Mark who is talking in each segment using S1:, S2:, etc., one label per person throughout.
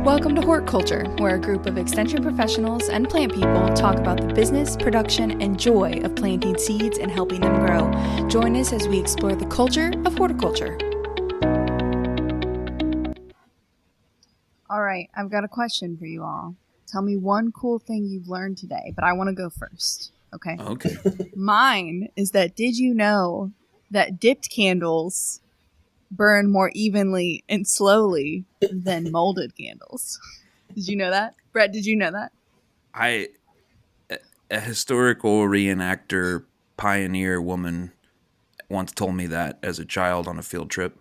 S1: Welcome to Hort Culture, where a group of extension professionals and plant people talk about the business, production, and joy of planting seeds and helping them grow. Join us as we explore the culture of horticulture. All right, I've got a question for you all. Tell me one cool thing you've learned today, but I want to go first, okay?
S2: Okay.
S1: Mine is that did you know that dipped candles burn more evenly and slowly than molded candles? Did you know that? Brett, did you know that?
S2: A historical reenactor pioneer woman once told me that as a child on a field trip,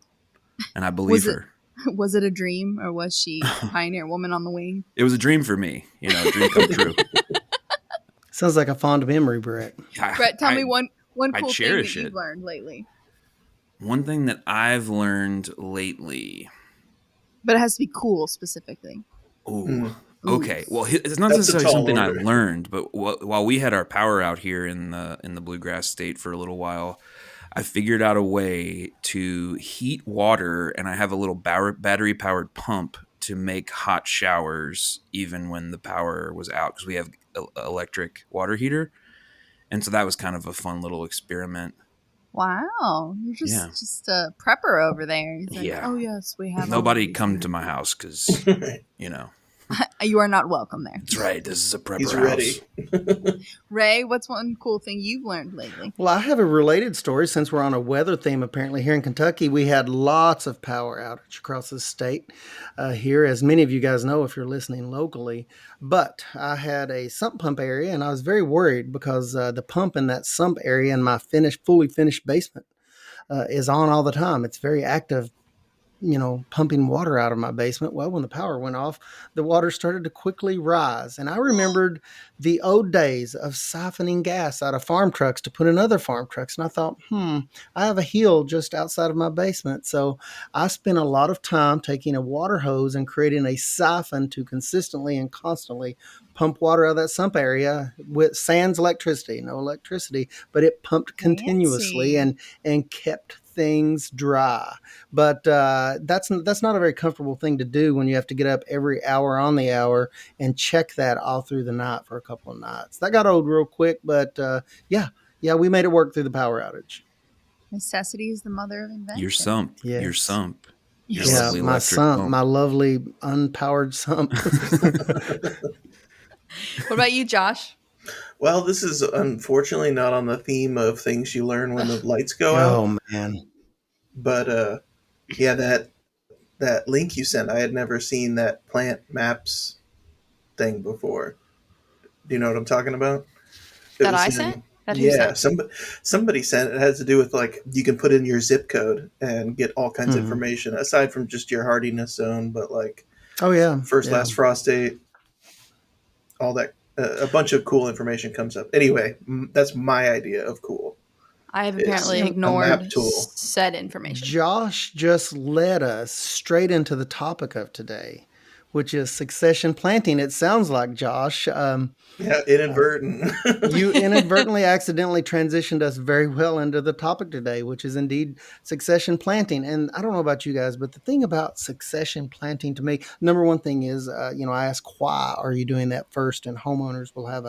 S2: and I believe her.
S1: Was it a dream, or was she a pioneer woman on the wing?
S2: It was a dream for me, a dream come true.
S3: Sounds like a fond memory, Brett.
S1: Brett, tell me one cool thing that you've
S2: it.
S1: learned lately.
S2: One thing that I've learned lately.
S1: But it has to be cool specifically.
S2: Ooh. Okay. Well, it's not necessarily something I learned, but while we had our power out here in the bluegrass state for a little while, I figured out a way to heat water, and I have a little battery-powered pump to make hot showers even when the power was out, because we have electric water heater. And so that was kind of a fun little experiment.
S1: Wow. You're just a prepper over there. He's like, oh, yes, we have.
S2: Nobody come to my house because,
S1: You are not welcome there.
S2: That's right. This is a prepper
S4: He's
S2: house.
S4: Ready.
S1: Ray, what's one cool thing you've learned lately?
S3: Well, I have a related story. Since we're on a weather theme, apparently here in Kentucky, we had lots of power outage across the state here, as many of you guys know if you're listening locally. But I had a sump pump area, and I was very worried because the pump in that sump area in my fully finished basement is on all the time. It's very active, pumping water out of my basement. Well, when the power went off, the water started to quickly rise. And I remembered the old days of siphoning gas out of farm trucks to put in other farm trucks. And I thought, I have a hill just outside of my basement. So I spent a lot of time taking a water hose and creating a siphon to consistently and constantly pump water out of that sump area with sans electricity, no electricity, but it pumped continuously and kept things dry. But that's not a very comfortable thing to do when you have to get up every hour on the hour and check that all through the night for a couple of nights. That got old real quick, but we made it work through the power outage.
S1: Necessity is the mother of invention.
S2: Your sump.
S3: Yes.
S2: Your sump. Your
S3: lovely my sump,
S2: pump.
S3: my lovely unpowered sump.
S1: What about you, Josh?
S4: Well, this is unfortunately not on the theme of things you learn when the lights go out.
S3: Oh, man.
S4: But, that link you sent, I had never seen that plant maps thing before. Do you know what I'm talking about?
S1: That I sent? Yeah,
S4: somebody sent it. It has to do with, you can put in your zip code and get all kinds of information, aside from just your hardiness zone, but, last frost date, all that. A bunch of cool information comes up. Anyway, that's my idea of cool.
S1: I have apparently ignored said information.
S3: Josh just led us straight into the topic of today, which is succession planting. It sounds like, Josh.
S4: Inadvertent.
S3: You inadvertently, accidentally transitioned us very well into the topic today, which is indeed succession planting. And I don't know about you guys, but the thing about succession planting to me, number one thing is, I ask, why are you doing that first? And homeowners will have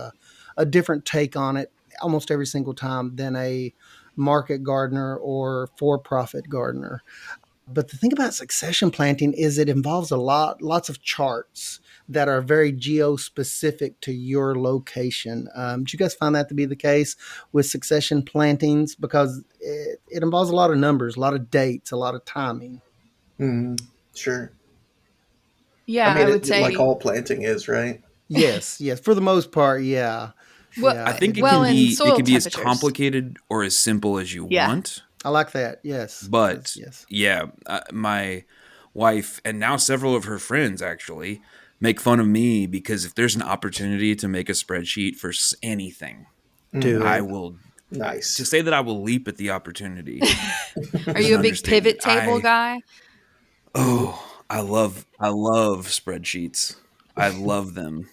S3: a different take on it almost every single time than a market gardener or for-profit gardener. But the thing about succession planting is it involves lots of charts that are very geo-specific to your location. Do you guys find that to be the case with succession plantings? Because it involves a lot of numbers, a lot of dates, a lot of timing.
S4: Sure.
S1: Yeah, I would say.
S4: Like all planting is, right?
S3: Yes. For the most part, yeah.
S2: Well, I think it can be as complicated or as simple as you want.
S3: I like that. Yes.
S2: But my wife and now several of her friends actually make fun of me because if there's an opportunity to make a spreadsheet for anything, I will.
S4: Nice.
S2: To say that I will leap at the opportunity.
S1: Are you a big pivot table guy?
S2: Oh, I love spreadsheets. I love them.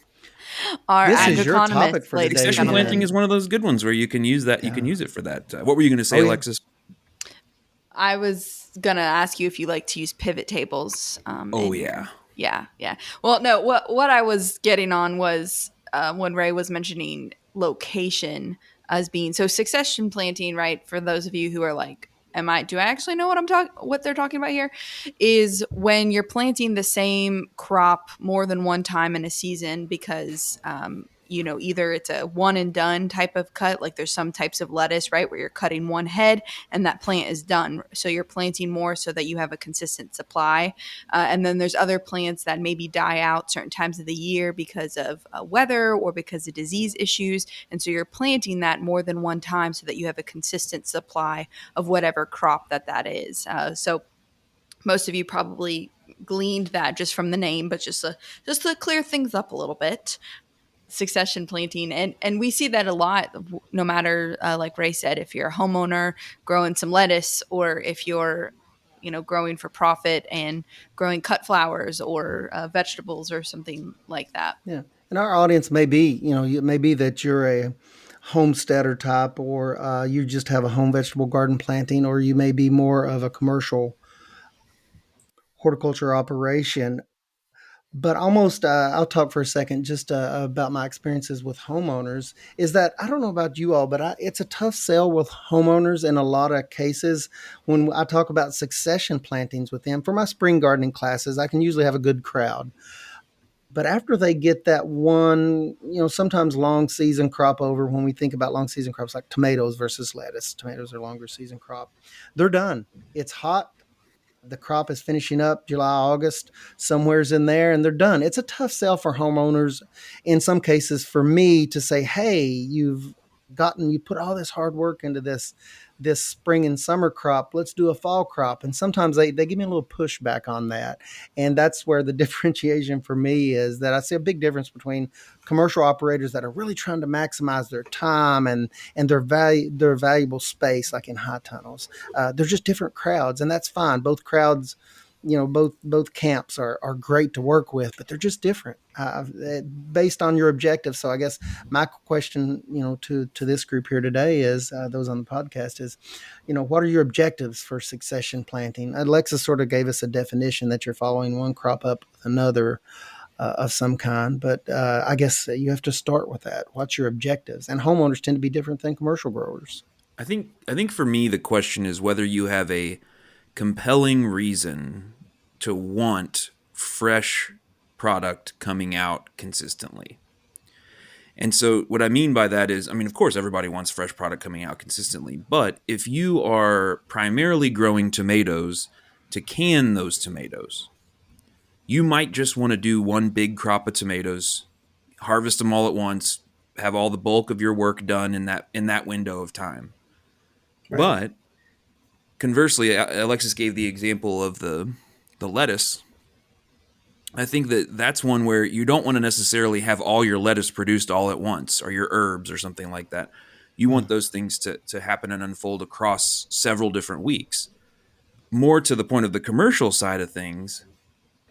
S3: This is your topic for today.
S2: Succession planting is one of those good ones where you can use that. You can use it for that. What were you going to say, Alexis?
S1: I was going to ask you if you like to use pivot tables. Yeah, yeah. Well, no, what I was getting on was when Ray was mentioning location as being so succession planting, right? For those of you who are like, do I actually know what they're talking about here? Is when you're planting the same crop more than one time in a season because either it's a one and done type of cut, like there's some types of lettuce, right, where you're cutting one head and that plant is done. So you're planting more so that you have a consistent supply. And then there's other plants that maybe die out certain times of the year because of weather or because of disease issues. And so you're planting that more than one time so that you have a consistent supply of whatever crop that is. So most of you probably gleaned that just from the name, but just to clear things up a little bit. Succession planting, and we see that a lot, no matter like Ray said, if you're a homeowner growing some lettuce, or if you're growing for profit and growing cut flowers or vegetables or something like that.
S3: Yeah, and our audience may be, it may be that you're a homesteader type, or you just have a home vegetable garden planting, or you may be more of a commercial horticulture operation. But almost, I'll talk for a second just about my experiences with homeowners. Is that I don't know about you all, but it's a tough sell with homeowners in a lot of cases. When I talk about succession plantings with them for my spring gardening classes, I can usually have a good crowd. But after they get that one, sometimes long season crop over, when we think about long season crops like tomatoes versus lettuce, tomatoes are longer season crop, they're done. It's hot. The crop is finishing up July, August, somewhere's in there, and they're done. It's a tough sell for homeowners. In some cases, for me to say, hey, you put all this hard work into this spring and summer crop. Let's do a fall crop. And sometimes they give me a little pushback on that. And that's where the differentiation for me is that I see a big difference between commercial operators that are really trying to maximize their time and their valuable space, like in high tunnels. They're just different crowds, and that's fine. Both crowds, both camps are great to work with, but they're just different based on your objectives. So I guess my question, to this group here today is those on the podcast is, what are your objectives for succession planting? Alexa sort of gave us a definition that you're following one crop up with another of some kind, but I guess you have to start with that. What's your objectives? And homeowners tend to be different than commercial growers.
S2: I think for me, the question is whether you have a compelling reason to want fresh product coming out consistently. And so what I mean by that is, of course, everybody wants fresh product coming out consistently. But if you are primarily growing tomatoes to can those tomatoes, you might just want to do one big crop of tomatoes, harvest them all at once, have all the bulk of your work done in that window of time. Right. But conversely, Alexis gave the example of the lettuce. I think that's one where you don't want to necessarily have all your lettuce produced all at once, or your herbs or something like that. You want those things to happen and unfold across several different weeks. More to the point of the commercial side of things,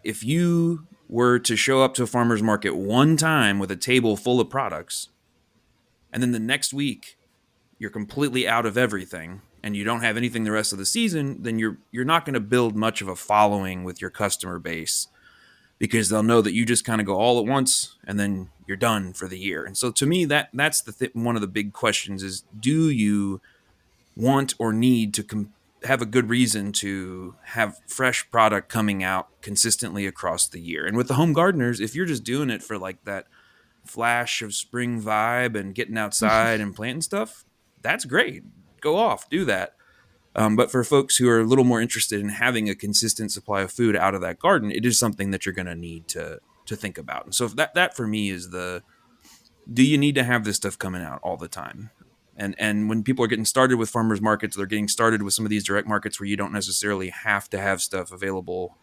S2: if you were to show up to a farmer's market one time with a table full of products, and then the next week you're completely out of everything and you don't have anything the rest of the season, then you're not going to build much of a following with your customer base, because they'll know that you just kind of go all at once and then you're done for the year. And so to me, that's one of the big questions is, do you want or need to have a good reason to have fresh product coming out consistently across the year? And with the home gardeners, if you're just doing it for like that flash of spring vibe and getting outside and planting stuff, that's great. Go off, do that. But for folks who are a little more interested in having a consistent supply of food out of that garden, it is something that you're going to need to think about. And so that for me is do you need to have this stuff coming out all the time? And when people are getting started with farmers markets, they're getting started with some of these direct markets where you don't necessarily have to have stuff available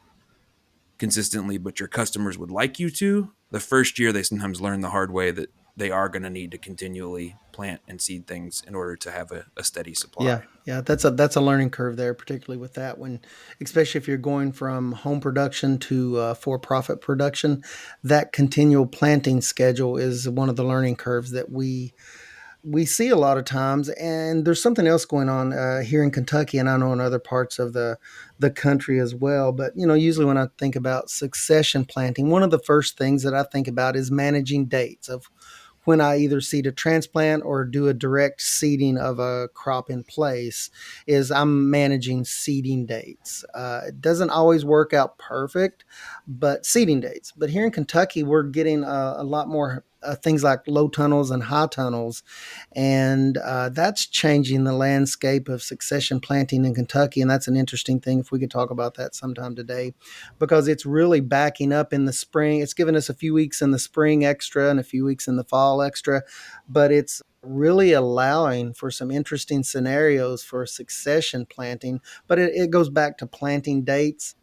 S2: consistently, but your customers would like you to. The first year, they sometimes learn the hard way that they are going to need to continually plant and seed things in order to have a steady supply.
S3: Yeah, that's a learning curve there, particularly with that one, especially if you're going from home production to for-profit production. That continual planting schedule is one of the learning curves that we we see a lot of times, and there's something else going on here in Kentucky, and I know in other parts of the country as well. But usually when I think about succession planting, one of the first things that I think about is managing dates of when I either seed a transplant or do a direct seeding of a crop in place. Is I'm managing seeding dates. It doesn't always work out perfect, but seeding dates. But here in Kentucky, we're getting a lot more things like low tunnels and high tunnels, and that's changing the landscape of succession planting in Kentucky. And that's an interesting thing if we could talk about that sometime today, because it's really backing up in the spring. It's given us a few weeks in the spring extra and a few weeks in the fall extra, but it's really allowing for some interesting scenarios for succession planting. But it goes back to planting dates.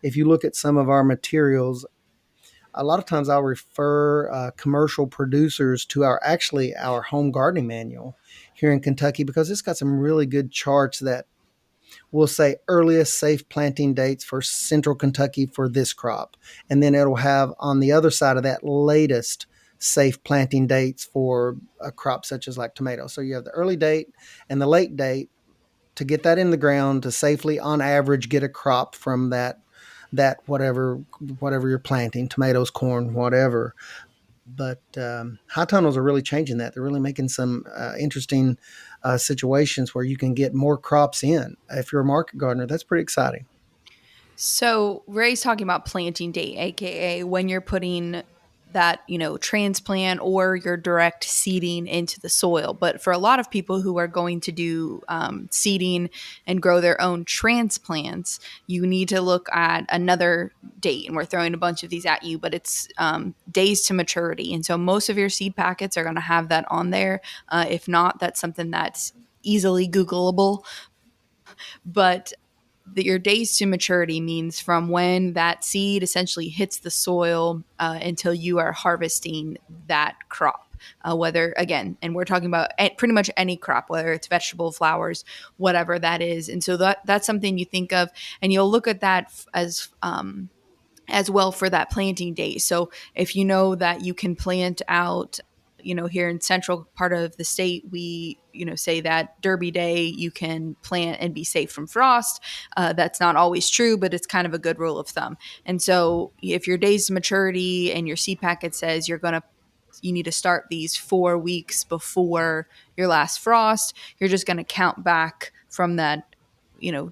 S3: If you look at some of our materials, a lot of times I'll refer commercial producers to our home gardening manual here in Kentucky, because it's got some really good charts that will say earliest safe planting dates for central Kentucky for this crop. And then it'll have on the other side of that latest safe planting dates for a crop such as like tomatoes. So you have the early date and the late date to get that in the ground to safely on average get a crop from that whatever you're planting, tomatoes, corn, whatever. But high tunnels are really changing that. They're really making some interesting situations where you can get more crops in. If you're a market gardener, that's pretty exciting.
S1: So Ray's talking about planting date, aka when you're putting that, transplant or your direct seeding into the soil. But for a lot of people who are going to do seeding and grow their own transplants, you need to look at another date. And we're throwing a bunch of these at you, but it's days to maturity. And so most of your seed packets are going to have that on there. If not, that's something that's easily Googleable. But your days to maturity means from when that seed essentially hits the soil until you are harvesting that crop. Whether, again, and we're talking about pretty much any crop, whether it's vegetable, flowers, whatever that is. And so that's something you think of, and you'll look at that as well for that planting date. So if you know that you can plant out, here in central part of the state, we, say that Derby Day you can plant and be safe from frost. That's not always true, but it's kind of a good rule of thumb. And so if your days to maturity and your seed packet says you need to start these 4 weeks before your last frost, you're just going to count back from that,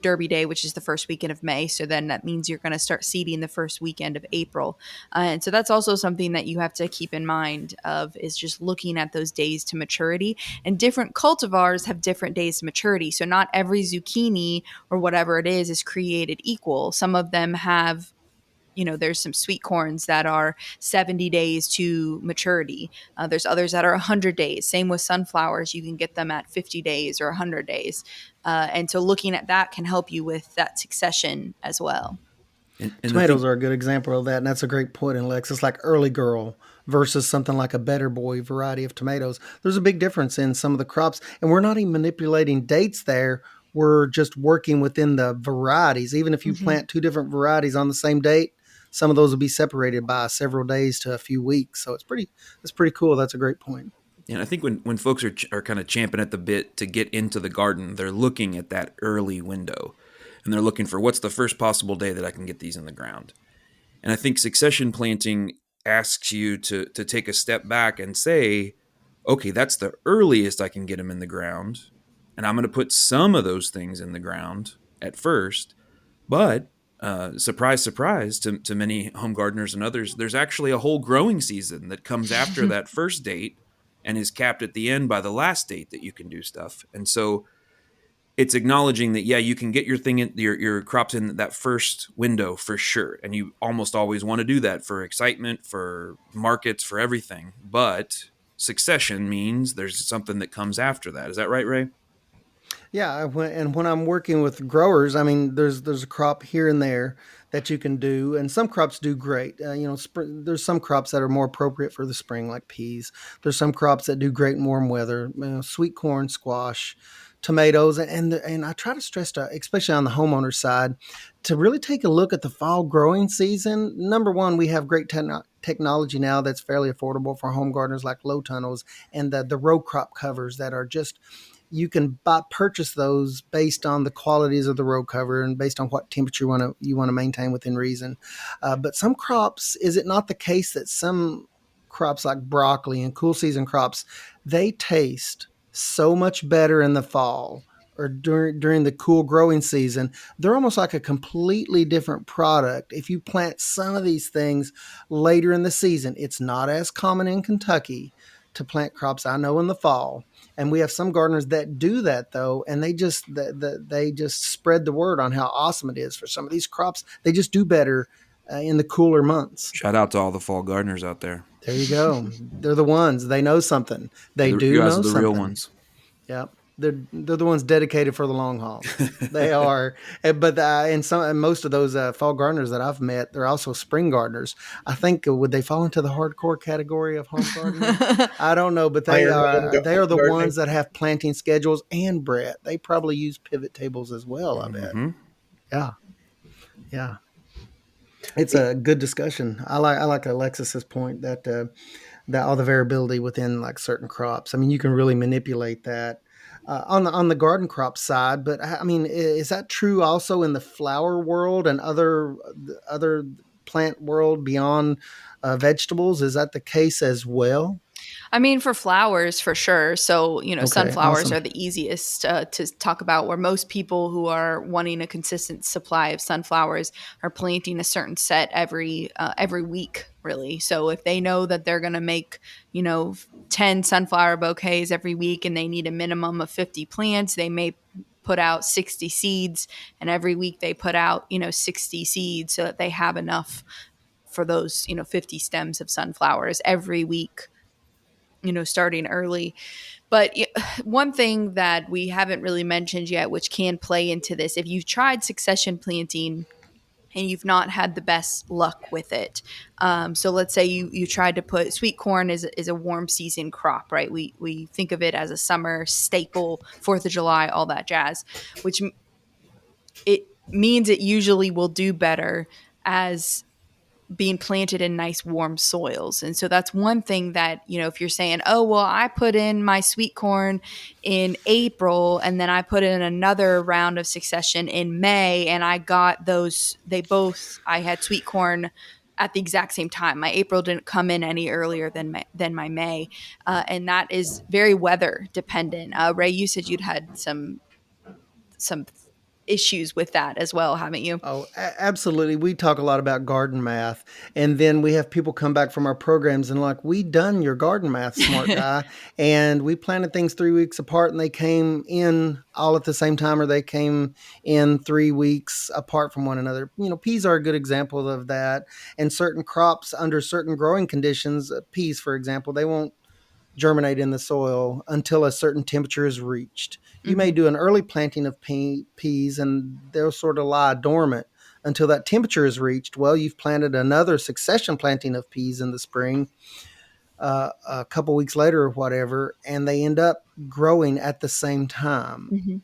S1: Derby Day, which is the first weekend of May. So then that means you're going to start seeding the first weekend of April. And so that's also something that you have to keep in mind of, is just looking at those days to maturity. And different cultivars have different days to maturity. So not every zucchini or whatever it is created equal. Some of them have, there's some sweet corns that are 70 days to maturity. There's others that are 100 days. Same with sunflowers. You can get them at 50 days or 100 days. And so looking at that can help you with that succession as well.
S3: And tomatoes are a good example of that, and that's a great point, Lex. It's like early girl versus something like a better boy variety of tomatoes. There's a big difference in some of the crops, and we're not even manipulating dates there. We're just working within the varieties. Even if you plant two different varieties on the same date, some of those will be separated by several days to a few weeks. So it's pretty cool. That's a great point.
S2: And I think when folks are kind of champing at the bit to get into the garden, they're looking at that early window, and they're looking for what's the first possible day that I can get these in the ground. And I think succession planting asks you to take a step back and say, okay, that's the earliest I can get them in the ground, and I'm going to put some of those things in the ground at first. But surprise, surprise to many home gardeners and others, there's actually a whole growing season that comes after that first date and is capped at the end by the last date that you can do stuff. And so it's acknowledging that, yeah, you can get your crops in that first window for sure. And you almost always want to do that for excitement, for markets, for everything. But succession means there's something that comes after that. Is that right, Ray?
S3: Yeah, and when I'm working with growers, I mean, there's a crop here and there that you can do, and some crops do great. There's some crops that are more appropriate for the spring, like peas. There's some crops that do great in warm weather, sweet corn, squash, tomatoes, and I try to stress to, especially on the homeowner side, to really take a look at the fall growing season. Number one, we have great technology now that's fairly affordable for home gardeners, like low tunnels and the row crop covers that are just, you can purchase those based on the qualities of the row cover and based on what temperature you want to maintain within reason. But some crops, is it not the case that some crops like broccoli and cool season crops, they taste so much better in the fall or during the cool growing season? They're almost like a completely different product. If you plant some of these things later in the season, it's not as common in Kentucky to plant crops, I know, in the fall. And we have some gardeners that do that, though, and they just spread the word on how awesome it is for some of these crops. They just do better in the cooler months.
S2: Shout out to all the fall gardeners out there.
S3: There you go. They're the ones. They know something. They do
S2: you guys
S3: know
S2: are the
S3: something.
S2: real ones.
S3: Yep. They're the ones dedicated for the long haul. They are. But and most of those fall gardeners that I've met, they're also spring gardeners. I think would they fall into the hardcore category of home gardening? I don't know, but they are the
S4: gardening.
S3: ones that have planting schedules. And Brett, they probably use pivot tables as well, I bet. Yeah. Yeah. It's a good discussion. I like Alexis's point that all the variability within like certain crops. I mean, you can really manipulate that on the garden crop side. But I mean, is that true also in the flower world and other plant world beyond vegetables? Is that the case as well?
S1: I mean, for flowers, for sure. So,
S3: Okay,
S1: sunflowers
S3: awesome.
S1: are the easiest to talk about, where most people who are wanting a consistent supply of sunflowers are planting a certain set every week, really. So if they know that they're going to make, 10 sunflower bouquets every week and they need a minimum of 50 plants, they may put out 60 seeds, and every week they put out, 60 seeds so that they have enough for those, 50 stems of sunflowers every week, starting early. But one thing that we haven't really mentioned yet, which can play into this, if you've tried succession planting and you've not had the best luck with it. So let's say you tried to put sweet corn is a warm season crop, right? We think of it as a summer staple, 4th of July, all that jazz, which it means it usually will do better as being planted in nice warm soils. And so that's one thing that, if you're saying, oh, well, I put in my sweet corn in April and then I put in another round of succession in May and I got those, I had sweet corn at the exact same time. My April didn't come in any earlier than my May. And that is very weather dependent. Ray, you said you'd had some issues with that as well, haven't you?
S3: Oh, absolutely. We talk a lot about garden math, and then we have people come back from our programs and like, we done your garden math, smart guy, and we planted things 3 weeks apart, and they came in all at the same time, or they came in 3 weeks apart from one another. Peas are a good example of that, and certain crops under certain growing conditions, peas, for example, they won't germinate in the soil until a certain temperature is reached. You may do an early planting of peas and they'll sort of lie dormant until that temperature is reached. Well, you've planted another succession planting of peas in the spring, a couple weeks later or whatever, and they end up growing at the same time.
S1: Mm-hmm.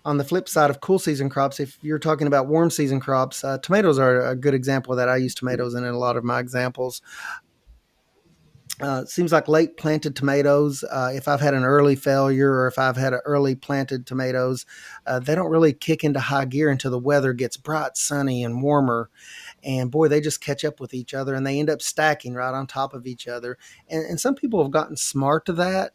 S3: On the flip side of cool season crops, if you're talking about warm season crops, tomatoes are a good example of that. I use tomatoes in a lot of my examples. It seems like late planted tomatoes, if I've had an early failure or if I've had early planted tomatoes, they don't really kick into high gear until the weather gets bright, sunny, and warmer. And boy, they just catch up with each other and they end up stacking right on top of each other. And some people have gotten smart to that.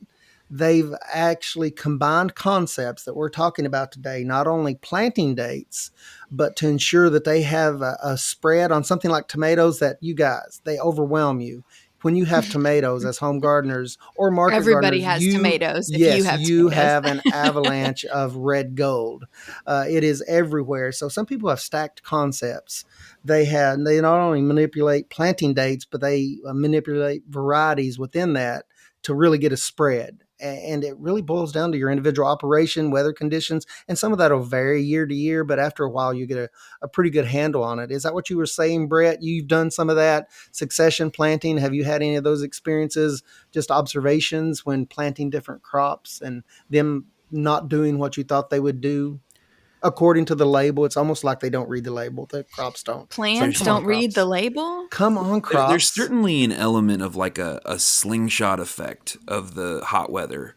S3: They've actually combined concepts that we're talking about today, not only planting dates, but to ensure that they have a spread on something like tomatoes that they overwhelm you. When you have tomatoes as home gardeners or market
S1: Everybody
S3: gardeners,
S1: has tomatoes.
S3: you have an avalanche of red gold. It is everywhere. So some people have stacked concepts. They not only manipulate planting dates, but they manipulate varieties within that to really get a spread. And it really boils down to your individual operation, weather conditions, and some of that will vary year to year, but after a while you get a pretty good handle on it. Is that what you were saying, Brett? You've done some of that succession planting. Have you had any of those experiences, just observations when planting different crops and them not doing what you thought they would do according to the label. It's almost like they don't read the label. The crops don't. So
S1: Plants
S3: come on,
S1: don't read the
S3: crops.
S1: label?
S3: Come on,
S2: There's
S3: crops.
S2: certainly an element of like a slingshot effect of the hot weather,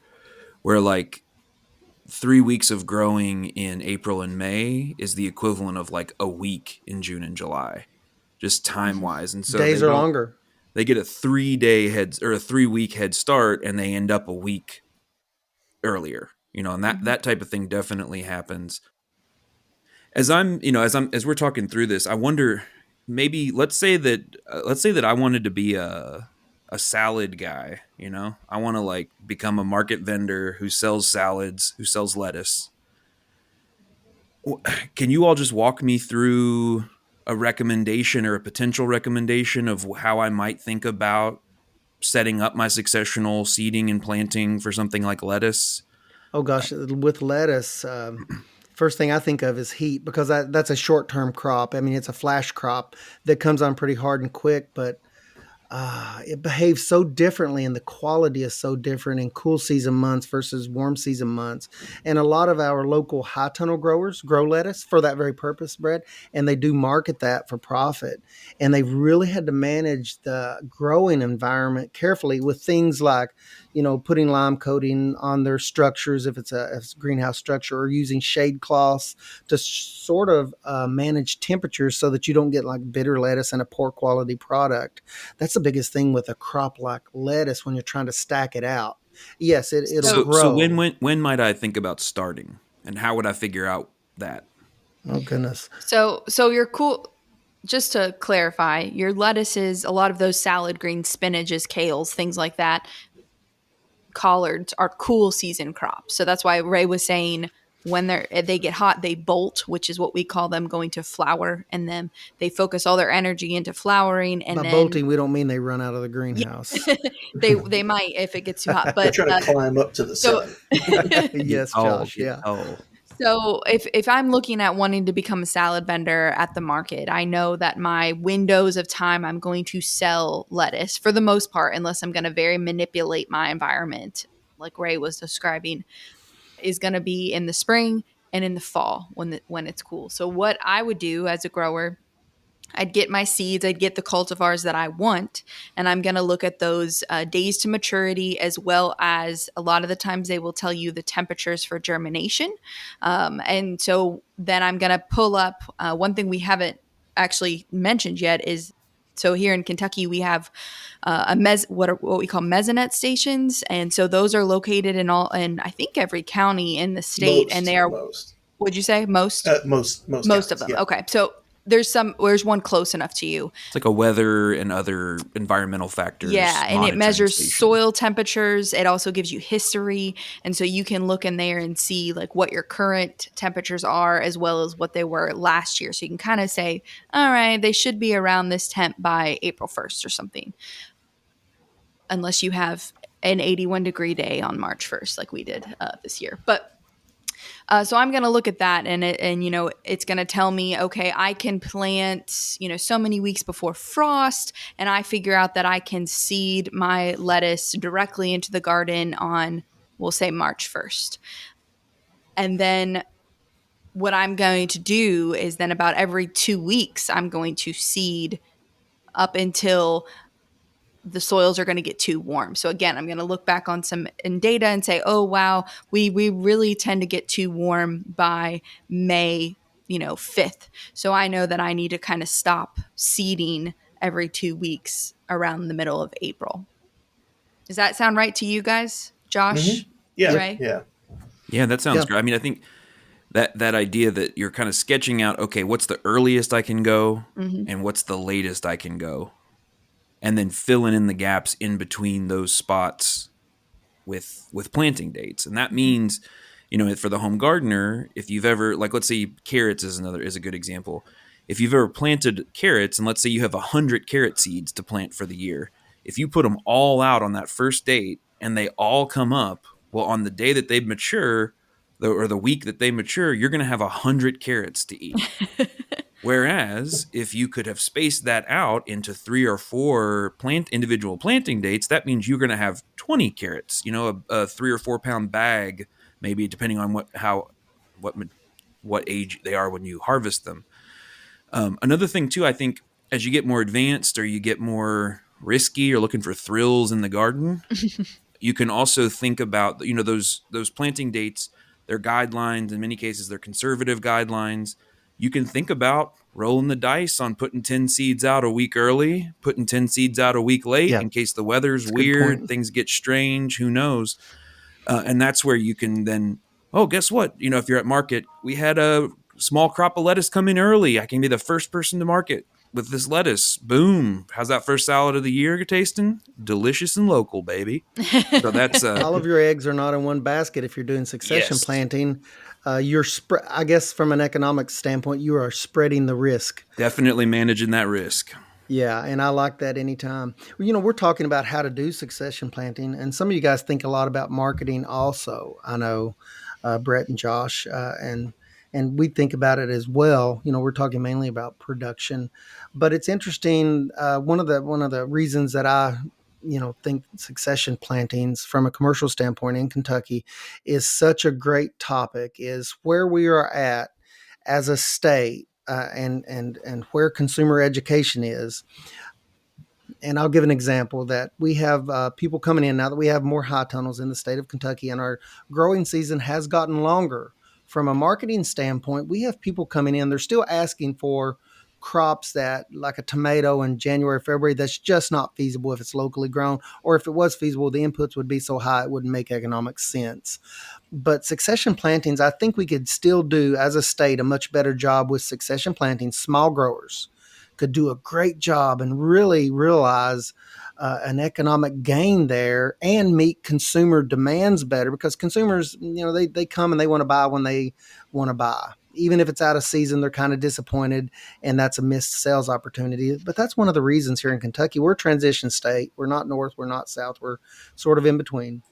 S2: where like 3 weeks of growing in April and May is the equivalent of like a week in June and July, just time wise. And so
S3: Days are longer.
S2: They get a 3-day or a 3-week head start, and they end up a week earlier. And that type of thing definitely happens. As we're talking through this, I wonder, maybe let's say that I wanted to be a salad guy. I want to like become a market vendor who sells salads, who sells lettuce. Can you all just walk me through a recommendation or a potential recommendation of how I might think about setting up my successional seeding and planting for something like lettuce?
S3: Oh gosh, with lettuce, first thing I think of is heat, because that's a short-term crop. I mean, it's a flash crop that comes on pretty hard and quick, but it behaves so differently, and the quality is so different in cool season months versus warm season months. And a lot of our local high tunnel growers grow lettuce for that very purpose, Brett, and they do market that for profit. And they've really had to manage the growing environment carefully with things like, putting lime coating on their structures if it's a greenhouse structure, or using shade cloths to sort of manage temperatures so that you don't get like bitter lettuce and a poor quality product. That's the biggest thing with a crop like lettuce when you're trying to stack it out. Yes, it'll grow.
S2: So when might I think about starting, and how would I figure out that?
S3: Oh goodness.
S1: So you're cool. Just to clarify, your lettuces, a lot of those salad greens, spinaches, kales, things like that, collards are cool season crops. So that's why Ray was saying when they get hot, they bolt, which is what we call them going to flower, and then they focus all their energy into flowering. And
S3: by bolting, we don't mean they run out of the greenhouse.
S1: Yeah, they might if it gets too hot, but
S4: they try to climb up to the sun.
S3: Yes, Josh. Yeah.
S1: So if I'm looking at wanting to become a salad vendor at the market, I know that my windows of time I'm going to sell lettuce for the most part, unless I'm going to very manipulate my environment, like Ray was describing, is going to be in the spring and in the fall when it's cool. So what I would do as a grower, I'd get my seeds, I'd get the cultivars that I want, and I'm going to look at those days to maturity, as well as a lot of the times they will tell you the temperatures for germination. And so then I'm going to pull up one thing we haven't actually mentioned yet is, so here in Kentucky, we have what we call mesonet stations. And so those are located in I think every county in the state. And they are, would you say most?
S4: Most
S1: counties, of them. Yeah. Okay. So there's one close enough to you.
S2: It's like a weather and other environmental factors.
S1: Yeah, and it measures soil temperatures. It also gives you history. And so you can look in there and see like what your current temperatures are, as well as what they were last year. So you can kind of say, all right, they should be around this temp by April 1st or something. Unless you have an 81 degree day on March 1st, like we did this year. But so I'm going to look at that, and it's going to tell me, okay, I can plant, so many weeks before frost, and I figure out that I can seed my lettuce directly into the garden on, we'll say March 1st. And then what I'm going to do is then about every 2 weeks, I'm going to seed up until the soils are going to get too warm. So again, I'm going to look back on some data and say, oh, wow, we really tend to get too warm by May, 5th. So I know that I need to kind of stop seeding every 2 weeks around the middle of April. Does that sound right to you guys? Josh?
S4: Mm-hmm. Yeah.
S1: Ray?
S4: Yeah.
S2: Yeah, that sounds great. I mean, I think that idea that you're kind of sketching out, okay, what's the earliest I can go and what's the latest I can go, and then filling in the gaps in between those spots with planting dates. And that means, for the home gardener, if you've ever, like, let's say carrots is a good example. If you've ever planted carrots, and let's say you have 100 carrot seeds to plant for the year, if you put them all out on that first date and they all come up, well, on the day that they mature, or the week that they mature, you're going to have 100 carrots to eat. Whereas if you could have spaced that out into 3 or 4 individual planting dates, that means you're going to have 20 carrots, a 3 or 4 pound bag maybe depending on what what age they are when you harvest them. Another thing too, I think, as you get more advanced or you get more risky or looking for thrills in the garden, you can also think about, those planting dates. They're guidelines. In many cases, they're conservative guidelines. You can think about rolling the dice on putting 10 seeds out a week early, putting 10 seeds out a week late
S3: Yeah,
S2: in case the weather's
S3: that's a good
S2: weird,
S3: point.
S2: things get strange, who knows. And that's where you can then, oh, guess what? If you're at market, we had a small crop of lettuce come in early. I can be the first person to market with this lettuce. Boom. How's that first salad of the year tasting? Delicious and local, baby. So that's
S3: All of your eggs are not in one basket. If you're doing succession
S2: yes,
S3: planting, I guess from an economic standpoint, you are spreading the risk.
S2: definitely managing that risk.
S3: Yeah, and I like that anytime. We're talking about how to do succession planting, and some of you guys think a lot about marketing also. I know Brett and Josh, and we think about it as well. We're talking mainly about production, but it's interesting. One of the reasons that I think succession plantings from a commercial standpoint in Kentucky is such a great topic is where we are at as a state, and where consumer education is. And I'll give an example that we have people coming in now that we have more high tunnels in the state of Kentucky, and our growing season has gotten longer. From a marketing standpoint, we have people coming in, they're still asking for crops that, like a tomato in January, February, that's just not feasible if it's locally grown, or if it was feasible, the inputs would be so high it wouldn't make economic sense. But succession plantings, I think we could still do as a state a much better job with succession planting. Small growers could do a great job and really realize an economic gain there and meet consumer demands better, because consumers, they come and they want to buy when they want to buy. Even if it's out of season, they're kind of disappointed, and that's a missed sales opportunity. But that's one of the reasons here in Kentucky, we're a transition state. We're not north, we're not south, we're sort of in between.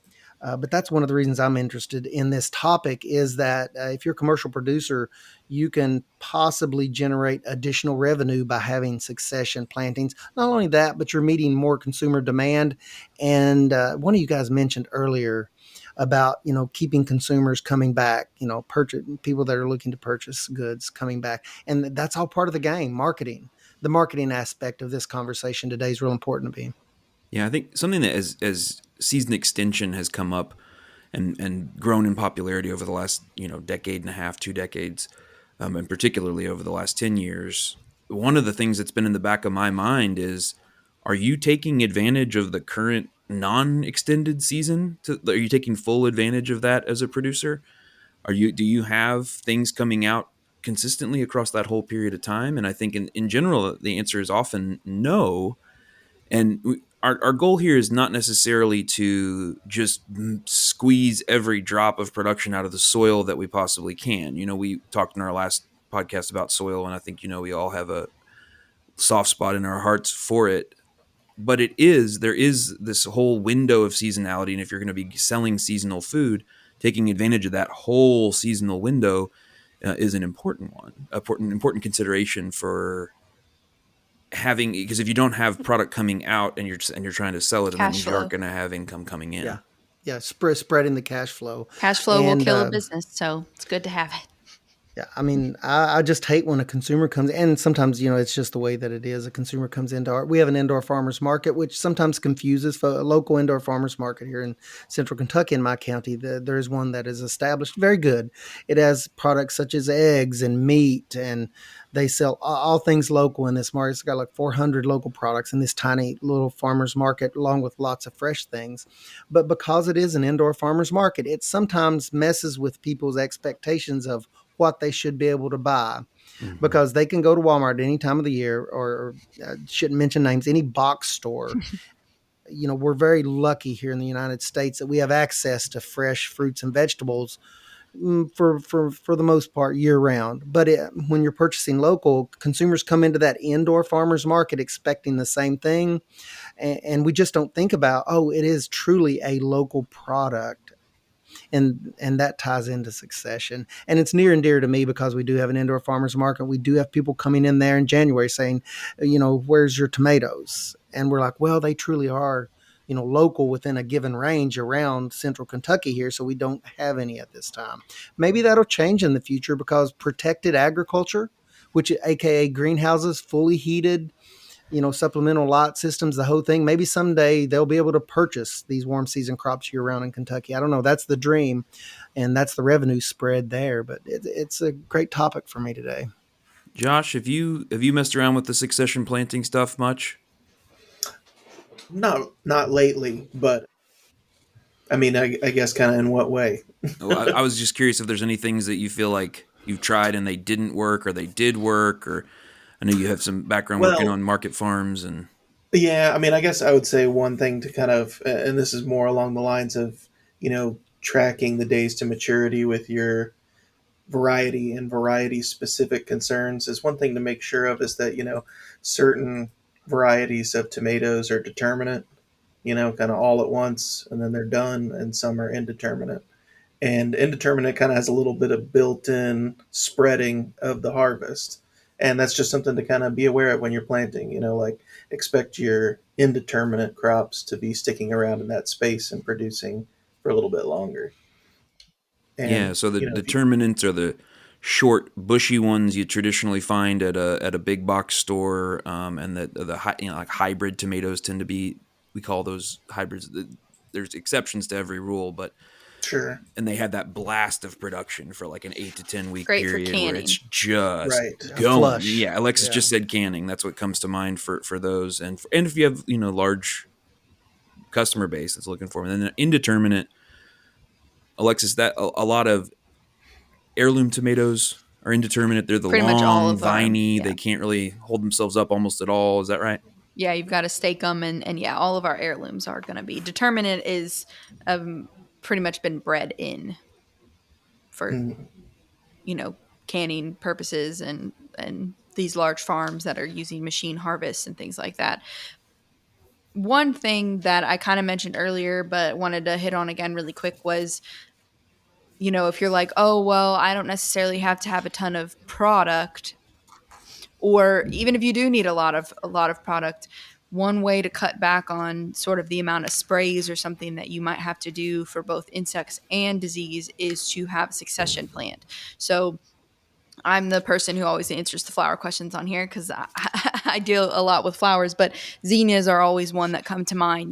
S3: But that's one of the reasons I'm interested in this topic is that if you're a commercial producer, you can possibly generate additional revenue by having succession plantings. Not only that, but you're meeting more consumer demand. And one of you guys mentioned earlier about keeping consumers coming back, purchase people that are looking to purchase goods coming back, and that's all part of the game. Marketing, the marketing aspect of this conversation today is real important to me.
S2: Yeah, I think something that as season extension has come up and grown in popularity over the last decade and a half, 2 decades, and particularly over the last 10 years. One of the things that's been in the back of my mind is: are you taking advantage of the current non-extended season? Are you taking full advantage of that as a producer? Do you have things coming out consistently across that whole period of time? And I think in general, the answer is often no. And our goal here is not necessarily to just squeeze every drop of production out of the soil that we possibly can. We talked in our last podcast about soil, and I think, we all have a soft spot in our hearts for it. But there is this whole window of seasonality. And if you're going to be selling seasonal food, taking advantage of that whole seasonal window is an important one, important consideration for having, because if you don't have product coming out and you're trying to sell it, and that means you aren't going to have income coming in.
S3: Yeah, spreading the cash flow.
S5: Cash flow will kill a business, so it's good to have it.
S3: Yeah, I mean, I just hate when a consumer comes, and sometimes, it's just the way that it is. A consumer comes into we have an indoor farmers market, which sometimes confuses a local indoor farmers market here in central Kentucky in my county. There is one that is established, very good. It has products such as eggs and meat, and they sell all things local in this market. It's got like 400 local products in this tiny little farmers market, along with lots of fresh things. But because it is an indoor farmers market, it sometimes messes with people's expectations of what they should be able to buy, because they can go to Walmart any time of the year, or shouldn't mention names, any box store. We're very lucky here in the United States that we have access to fresh fruits and vegetables for the most part year round. But when you're purchasing local, consumers come into that indoor farmers market expecting the same thing. And we just don't think about, it is truly a local product. And that ties into succession. And it's near and dear to me because we do have an indoor farmers market. We do have people coming in there in January saying, where's your tomatoes? And we're like, well, they truly are local within a given range around central Kentucky here. So we don't have any at this time. Maybe that'll change in the future because protected agriculture, which AKA greenhouses, fully heated, supplemental light systems, the whole thing. Maybe someday they'll be able to purchase these warm season crops year round in Kentucky. I don't know. That's the dream, and that's the revenue spread there. But it's a great topic for me today.
S2: Josh, have you messed around with the succession planting stuff much?
S4: Not lately, but I mean, I guess kind of in what way?
S2: Well, I was just curious if there's any things that you feel like you've tried and they didn't work, or they did work, or I know you have some background working on market farms and.
S4: Yeah, I mean, I guess I would say one thing to kind of, and this is more along the lines of, tracking the days to maturity with your variety and variety specific concerns is one thing to make sure of, is that, certain varieties of tomatoes are determinate, kind of all at once, and then they're done, and some are indeterminate. And indeterminate kind of has a little bit of built-in spreading of the harvest, and that's just something to kind of be aware of when you're planting. Like, expect your indeterminate crops to be sticking around in that space and producing for a little bit longer.
S2: And so the determinants are the short, bushy ones you traditionally find at a big box store, and the like hybrid tomatoes tend to be, we call those hybrids. There's exceptions to every rule, but
S4: sure.
S2: And they had that blast of production for like an 8 to 10 week
S5: Great
S2: period where it's just
S4: right.
S2: going.
S3: Flush.
S2: Yeah, Alexis just said canning. That's what comes to mind for those. And if you have large customer base that's looking for them, and then indeterminate, Alexis, that a lot of heirloom tomatoes are indeterminate. They're the
S5: Pretty much all
S2: long,
S5: of them,
S2: viney.
S5: yeah.
S2: They can't really hold themselves up almost at all. Is that right?
S5: Yeah, you've got to stake them, and yeah, all of our heirlooms are going to be determinate. Is pretty much been bred in for canning purposes, and these large farms that are using machine harvests and things like that. One thing that I kind of mentioned earlier, but wanted to hit on again really quick was, if you're like, oh, well, I don't necessarily have to have a ton of product, or even if you do need a lot of product, one way to cut back on sort of the amount of sprays or something that you might have to do for both insects and disease is to have succession planned. So I'm the person who always answers the flower questions on here because I deal a lot with flowers, but zinnias are always one that come to mind.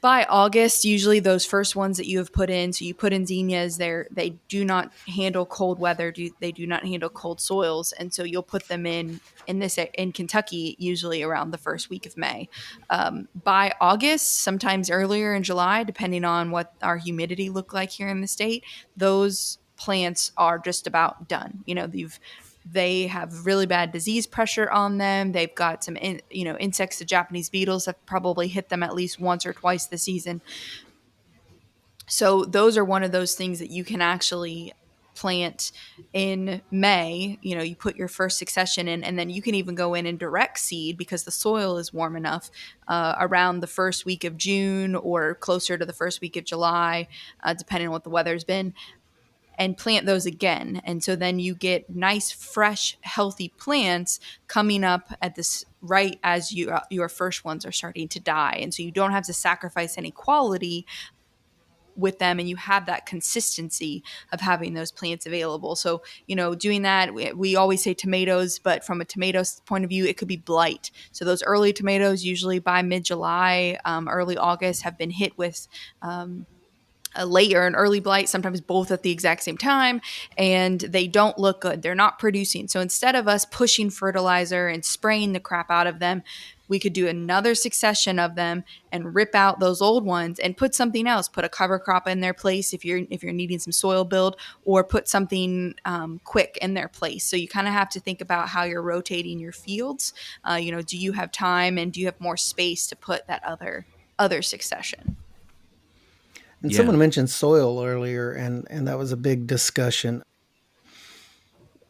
S5: By August, usually those first ones that you have put in, so you put in zinnias, they do not handle cold weather, they do not handle cold soils, and so you'll put them in Kentucky usually around the first week of May. By August, sometimes earlier in July, depending on what our humidity look like here in the state, those plants are just about done. They have really bad disease pressure on them. They've got some, insects. The Japanese beetles have probably hit them at least once or twice this season. So those are one of those things that you can actually plant in May. You put your first succession in, and then you can even go in and direct seed because the soil is warm enough around the first week of June or closer to the first week of July, depending on what the weather's been, and plant those again. And so then you get nice, fresh, healthy plants coming up at this right as your first ones are starting to die. And so you don't have to sacrifice any quality with them, and you have that consistency of having those plants available. So, doing that, we always say tomatoes, but from a tomato point of view, it could be blight. So those early tomatoes, usually by mid-July, early August, have been hit with a late or an early blight, sometimes both at the exact same time, and they don't look good. They're not producing. So instead of us pushing fertilizer and spraying the crap out of them, we could do another succession of them and rip out those old ones and put something else, put a cover crop in their place if you're needing some soil build, or put something quick in their place. So you kind of have to think about how you're rotating your fields. Do you have time, and do you have more space to put that other succession?
S3: And someone mentioned soil earlier, and that was a big discussion.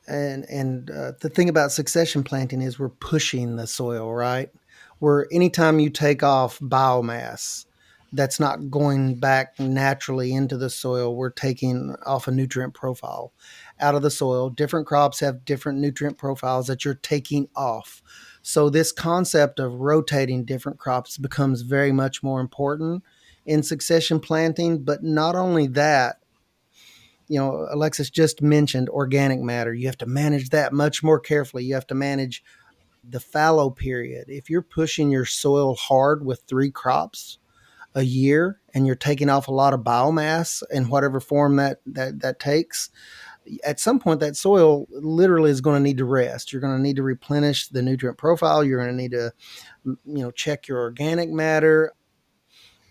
S3: And the thing about succession planting is we're pushing the soil, right? Where anytime you take off biomass, that's not going back naturally into the soil. We're taking off a nutrient profile out of the soil. Different crops have different nutrient profiles that you're taking off. So this concept of rotating different crops becomes very much more important in succession planting. But not only that, Alexis just mentioned organic matter. You have to manage that much more carefully. You have to manage the fallow period. If you're pushing your soil hard with 3 crops a year and you're taking off a lot of biomass in whatever form that takes, at some point that soil literally is going to need to rest. You're going to need to replenish the nutrient profile. You're going to need to check your organic matter,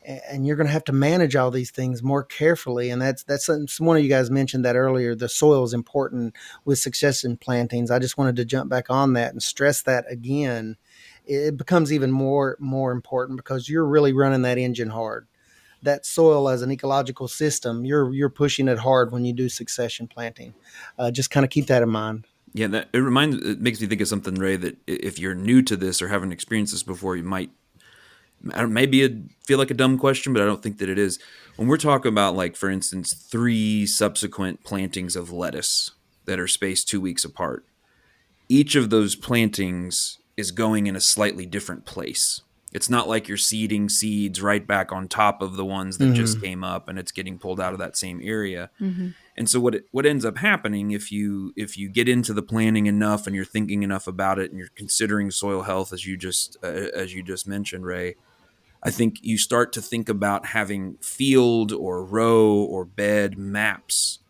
S3: and you're going to have to manage all these things more carefully. And that's one of you guys mentioned that earlier. The soil is important with succession plantings. I just wanted to jump back on that and stress that again. It becomes even more important because you're really running that engine hard. That soil as an ecological system, you're pushing it hard when you do succession planting. Just kind of keep that in mind.
S2: Yeah, it makes me think of something, Ray, that if you're new to this or haven't experienced this before, you might, maybe it feel like a dumb question, but I don't think that it is. When we're talking about, like, for instance, 3 subsequent plantings of lettuce that are spaced 2 weeks apart, each of those plantings is going in a slightly different place. It's not like you're seeding seeds right back on top of the ones that just came up and it's getting pulled out of that same area. And so what ends up happening, if you get into the planning enough and you're thinking enough about it and you're considering soil health, as you just mentioned, Ray, I think you start to think about having field or row or bed maps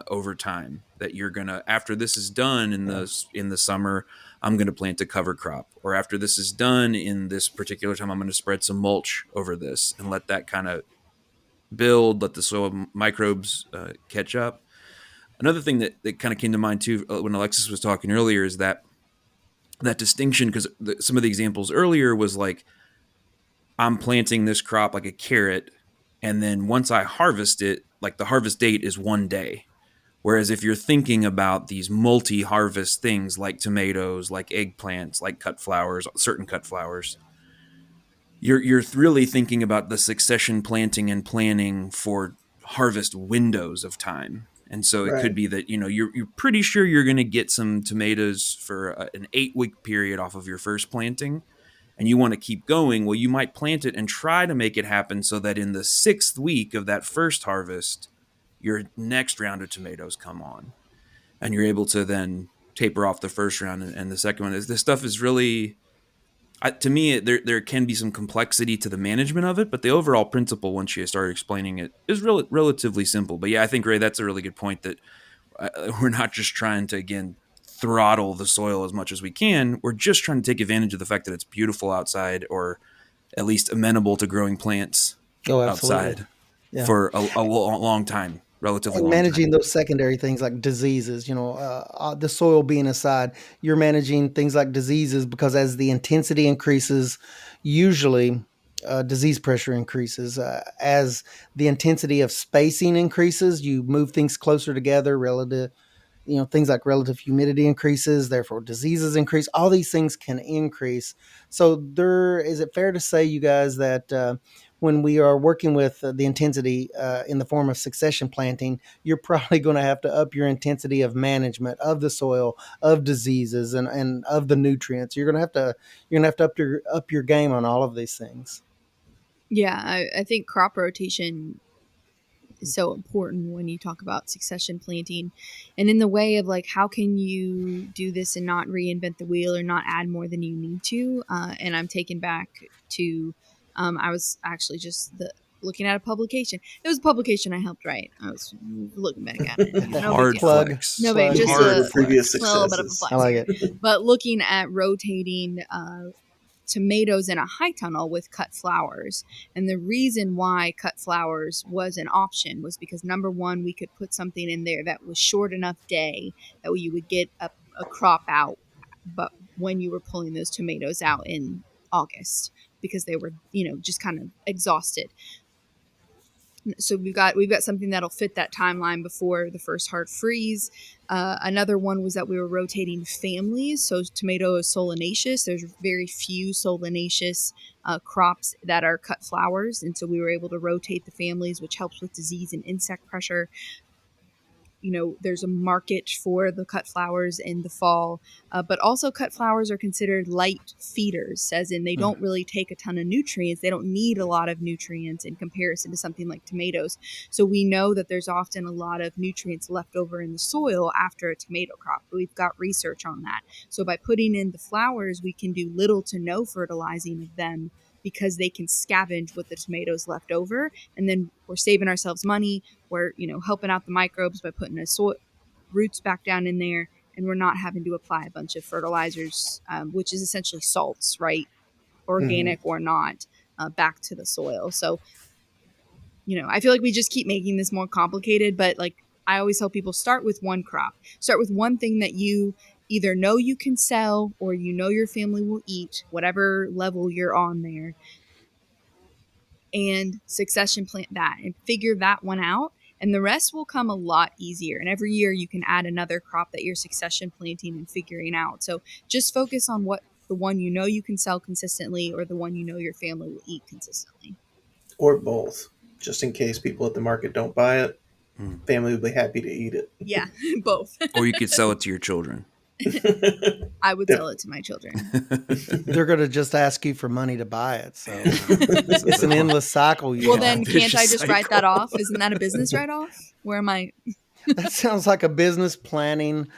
S2: over time, that you're gonna, after this is done in the summer, I'm gonna plant a cover crop, or after this is done in this particular time, I'm gonna spread some mulch over this and let that kind of build, let the soil microbes catch up. Another thing that kind of came to mind too when Alexis was talking earlier is that distinction, because some of the examples earlier was like, I'm planting this crop like a carrot, and then once I harvest it, like the harvest date is one day. Whereas if you're thinking about these multi-harvest things like tomatoes, like eggplants, like cut flowers, certain cut flowers, you're really thinking about the succession planting and planning for harvest windows of time. And so it could be that you're pretty sure you're going to get some tomatoes for an 8-week period off of your first planting, and you want to keep going. Well, you might plant it and try to make it happen so that in the 6th week of that first harvest, your next round of tomatoes come on, and you're able to then taper off the first round and the second one. This stuff is really, to me, there can be some complexity to the management of it, but the overall principle, once you start explaining it, is relatively simple. But yeah, I think, Ray, that's a really good point, that we're not just trying to, again, throttle the soil as much as we can. We're just trying to take advantage of the fact that it's beautiful outside, or at least amenable to growing plants outside for a long time. Relatively
S3: And
S2: long
S3: managing
S2: time.
S3: those secondary things like diseases, the soil being aside, you're managing things like diseases because as the intensity increases, usually disease pressure increases. As the intensity of spacing increases, you move things closer together relative. Things like relative humidity increases, therefore diseases increase. All these things can increase. So is it fair to say, you guys, that when we are working with the intensity in the form of succession planting, you're probably going to have to up your intensity of management of the soil, of diseases, and of the nutrients. You're going to have to up your game on all of these things.
S5: Yeah, I think crop rotation is so important when you talk about succession planting, and in the way of like, how can you do this and not reinvent the wheel or not add more than you need to. And I'm taken back to, I was actually just looking at a publication. It was a publication I helped write. I was looking back at it. No
S2: Hard
S5: big deal.
S2: flex.
S5: No big, just
S4: a previous
S5: little bit of a
S4: successes.
S5: flex.
S3: I like
S5: here.
S3: it.
S5: But looking at rotating tomatoes in a high tunnel with cut flowers. And the reason why cut flowers was an option was because, number one, we could put something in there that was short enough day that you would get a crop out, but when you were pulling those tomatoes out in August, because they were, just kind of exhausted.
S1: So we've got something that'll fit that timeline before the first hard freeze. Another one was that we were rotating families. So tomato is solanaceous. There's very few solanaceous crops that are cut flowers, and so we were able to rotate the families, which helps with disease and insect pressure. There's a market for the cut flowers in the fall, but also cut flowers are considered light feeders, as in they don't really take a ton of nutrients. They don't need a lot of nutrients in comparison to something like tomatoes. So we know that there's often a lot of nutrients left over in the soil after a tomato crop. We've got research on that. So by putting in the flowers, we can do little to no fertilizing of them, because they can scavenge what the tomatoes left over, and then we're saving ourselves money. We're helping out the microbes by putting the roots back down in there, and we're not having to apply a bunch of fertilizers, which is essentially salts, right? Organic or not, back to the soil. So I feel like we just keep making this more complicated, but like I always tell people, start with one crop. Start with one thing that you either know you can sell or your family will eat, whatever level you're on there, and succession plant that and figure that one out. And the rest will come a lot easier. And every year you can add another crop that you're succession planting and figuring out. So just focus on what the one you can sell consistently, or the one your family will eat consistently.
S4: Or both, just in case people at the market don't buy it. Family would be happy to eat it.
S1: Yeah, both.
S2: Or you could sell it to your children.
S1: I would sell it to my children.
S3: They're going to just ask you for money to buy it. So it's an endless cycle.
S1: Well, then can't I just write that off? Isn't that a business write-off? Where am I?
S3: That sounds like a business planning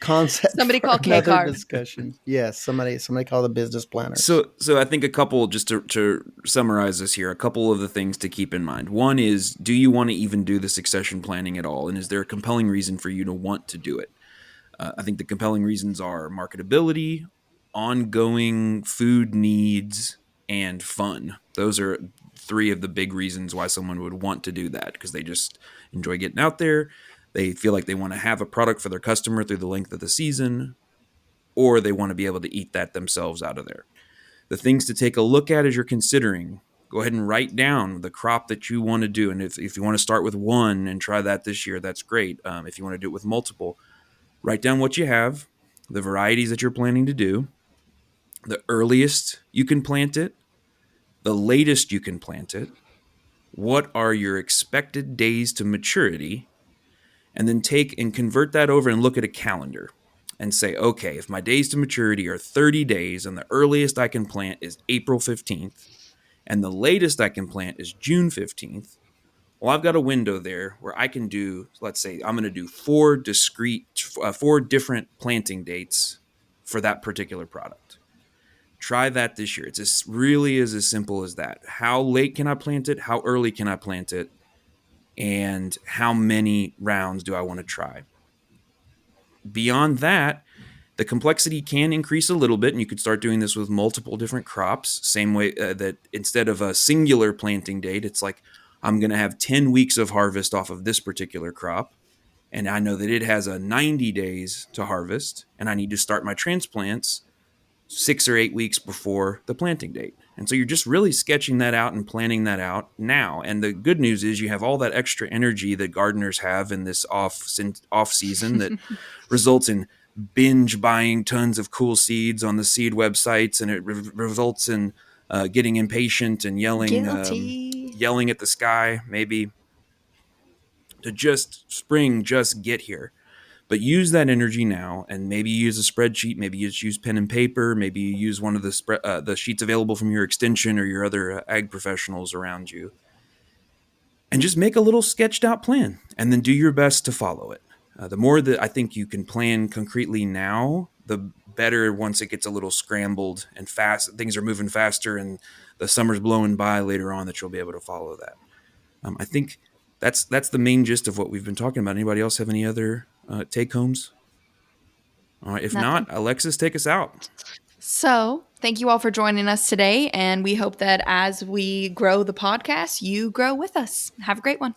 S3: concept.
S1: Somebody call K-Card.
S3: Discussion. Yes, somebody call the business planner.
S2: So I think a couple, just to summarize this here, a couple of the things to keep in mind. One is, do you want to even do the succession planning at all? And is there a compelling reason for you to want to do it? I think the compelling reasons are marketability, ongoing food needs, and fun. Those are three of the big reasons why someone would want to do that, because they just enjoy getting out there. They feel like they want to have a product for their customer through the length of the season, or they want to be able to eat that themselves out of there. The things to take a look at as you're considering, go ahead and write down the crop that you want to do. And if you want to start with one and try that this year, that's great. If you want to do it with multiple, write down what you have, the varieties that you're planning to do, the earliest you can plant it, the latest you can plant it, what are your expected days to maturity, and then take and convert that over and look at a calendar and say, okay, if my days to maturity are 30 days and the earliest I can plant is April 15th and the latest I can plant is June 15th, well, I've got a window there where I can do, let's say I'm going to do four different planting dates for that particular product. Try that this year. It's really is as simple as that. How late can I plant it? How early can I plant it? And how many rounds do I want to try? Beyond that, the complexity can increase a little bit, and you could start doing this with multiple different crops. Same way that instead of a singular planting date, it's like, I'm going to have 10 weeks of harvest off of this particular crop, and I know that it has a 90 days to harvest, and I need to start my transplants 6 or 8 weeks before the planting date. And so you're just really sketching that out and planning that out now. And the good news is you have all that extra energy that gardeners have in this off season that results in binge buying tons of cool seeds on the seed websites, and it results in getting impatient and yelling at the sky, maybe, to just get here. But use that energy now, and maybe use a spreadsheet, maybe you use pen and paper, maybe you use one of the sheets available from your extension or your other ag professionals around you, and just make a little sketched out plan, and then do your best to follow it. The more that I think you can plan concretely now, the better once it gets a little scrambled and fast, things are moving faster and the summer's blowing by later on, that you'll be able to follow that. I think that's the main gist of what we've been talking about. Anybody else have any other take-homes? All right, if not, Alexis, take us out.
S5: So thank you all for joining us today, and we hope that as we grow the podcast, you grow with us. Have a great one.